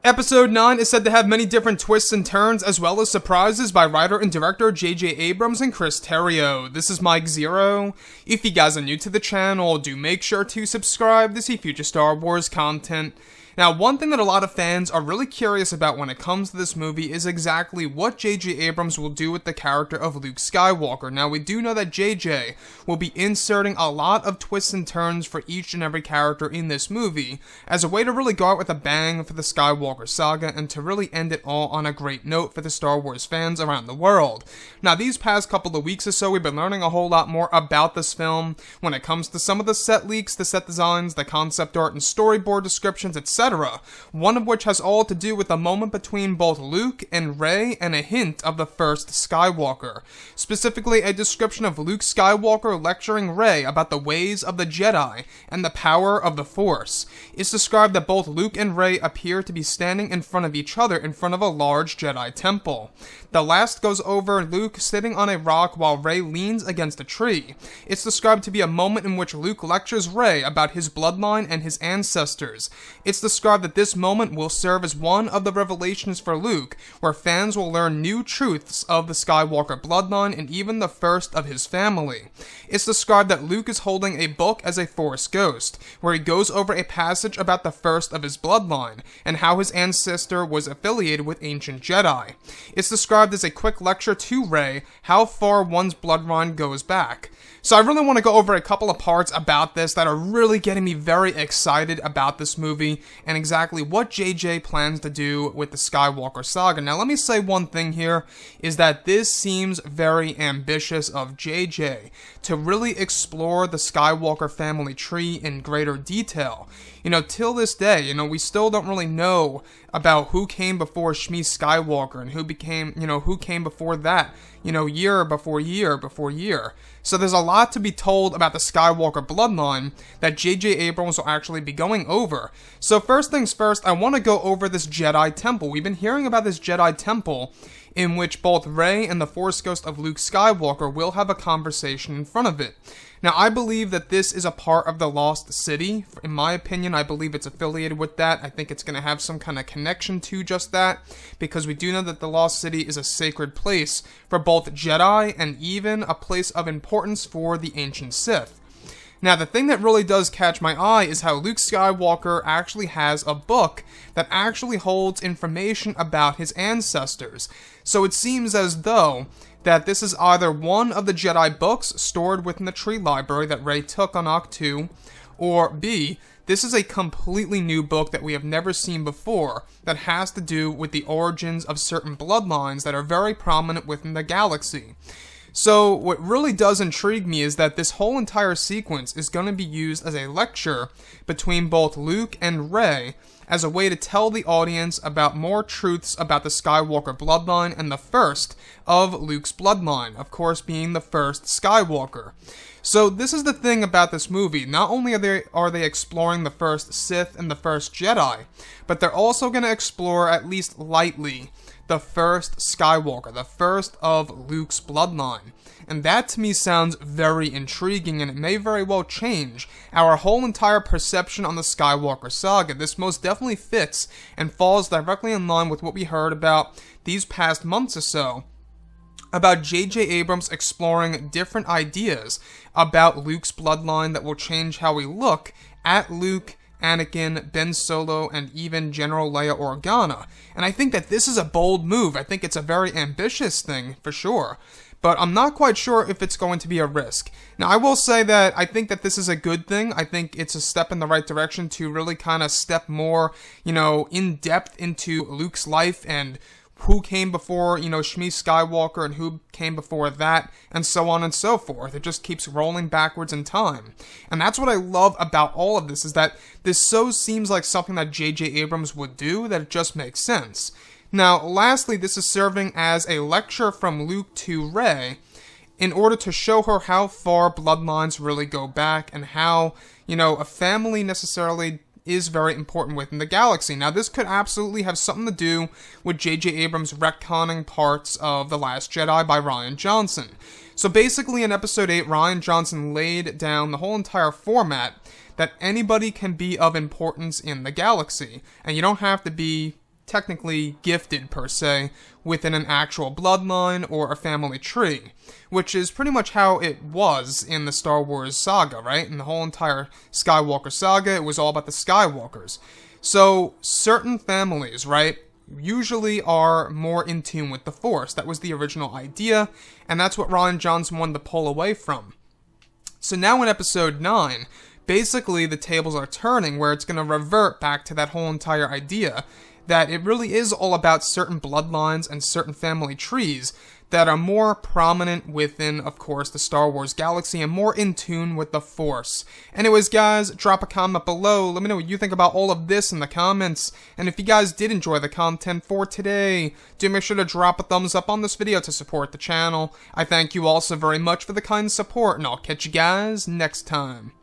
Episode 9 is said to have many different twists and turns, as well as surprises by writer and director J.J. Abrams and Chris Terrio. This is Mike Zero. If you guys are new to the channel, do make sure to subscribe to see future Star Wars content. Now, one thing that a lot of fans are really curious about when it comes to this movie is exactly what J.J. Abrams will do with the character of Luke Skywalker. Now, we do know that J.J. will be inserting a lot of twists and turns for each and every character in this movie, as a way to really go out with a bang for the Skywalker saga, and to really end it all on a great note for the Star Wars fans around the world. Now, these past couple of weeks or so, we've been learning a whole lot more about this film, when it comes to some of the set leaks, the set designs, the concept art, and storyboard descriptions, etc. One of which has all to do with the moment between both Luke and Rey and a hint of the first Skywalker. Specifically, a description of Luke Skywalker lecturing Rey about the ways of the Jedi and the power of the Force. It's described that both Luke and Rey appear to be standing in front of each other in front of a large Jedi temple. The last goes over Luke sitting on a rock while Rey leans against a tree. It's described to be a moment in which Luke lectures Rey about his bloodline and his ancestors. It's described that this moment will serve as one of the revelations for Luke, where fans will learn new truths of the Skywalker bloodline and even the first of his family. It's described that Luke is holding a book as a Force ghost, where he goes over a passage about the first of his bloodline, and how his ancestor was affiliated with ancient Jedi. It's described as a quick lecture to Rey how far one's bloodline goes back. So I really want to go over a couple of parts about this that are really getting me very excited about this movie, and exactly what JJ plans to do with the Skywalker saga. Now, let me say one thing here, is that this seems very ambitious of JJ to really explore the Skywalker family tree in greater detail. Till this day, we still don't really know about who came before Shmi Skywalker and who came before that, year before year before year. So there's a lot to be told about the Skywalker bloodline that J.J. Abrams will actually be going over. So first things first, I want to go over this Jedi temple. We've been hearing about this Jedi temple in which both Rey and the Force ghost of Luke Skywalker will have a conversation in front of it. Now, I believe that this is a part of the Lost City. In my opinion, I believe it's affiliated with that. I think it's going to have some kind of connection to just that, because we do know that the Lost City is a sacred place for both Jedi and even a place of importance for the ancient Sith. Now, the thing that really does catch my eye is how Luke Skywalker actually has a book that actually holds information about his ancestors. So it seems as though that this is either one of the Jedi books stored within the tree library that Rey took on Ahch-To, or B, this is a completely new book that we have never seen before that has to do with the origins of certain bloodlines that are very prominent within the galaxy. So what really does intrigue me is that this whole entire sequence is going to be used as a lecture between both Luke and Rey as a way to tell the audience about more truths about the Skywalker bloodline and the first of Luke's bloodline, of course being the first Skywalker. So this is the thing about this movie. Not only are they exploring the first Sith and the first Jedi, but they're also going to explore, at least lightly, the first Skywalker, the first of Luke's bloodline. And that to me sounds very intriguing, and it may very well change our whole entire perception on the Skywalker saga. This most definitely fits and falls directly in line with what we heard about these past months or so, about J.J. Abrams exploring different ideas about Luke's bloodline that will change how we look at Luke, Anakin, Ben Solo, and even General Leia Organa. And I think that this is a bold move. I think it's a very ambitious thing, for sure. But I'm not quite sure if it's going to be a risk. Now, I will say that I think that this is a good thing. I think it's a step in the right direction to really kind of step more, in depth into Luke's life and who came before, Shmi Skywalker and who came before that, and so on and so forth. It just keeps rolling backwards in time. And that's what I love about all of this, is that this so seems like something that J.J. Abrams would do, that it just makes sense. Now, lastly, this is serving as a lecture from Luke to Rey in order to show her how far bloodlines really go back and how, a family necessarily is very important within the galaxy. Now, this could absolutely have something to do with J.J. Abrams retconning parts of The Last Jedi by Rian Johnson. So basically, in Episode 8, Rian Johnson laid down the whole entire format that anybody can be of importance in the galaxy, and you don't have to be technically gifted, per se, within an actual bloodline or a family tree, which is pretty much how it was in the Star Wars saga, right? In the whole entire Skywalker saga, it was all about the Skywalkers. So, certain families, right, usually are more in tune with the Force. That was the original idea, and that's what Rian Johnson wanted to pull away from. So now in Episode 9, basically the tables are turning where it's going to revert back to that whole entire idea that it really is all about certain bloodlines and certain family trees that are more prominent within, of course, the Star Wars galaxy and more in tune with the Force. Anyways, guys, drop a comment below. Let me know what you think about all of this in the comments. And if you guys did enjoy the content for today, do make sure to drop a thumbs up on this video to support the channel. I thank you all so very much for the kind support, and I'll catch you guys next time.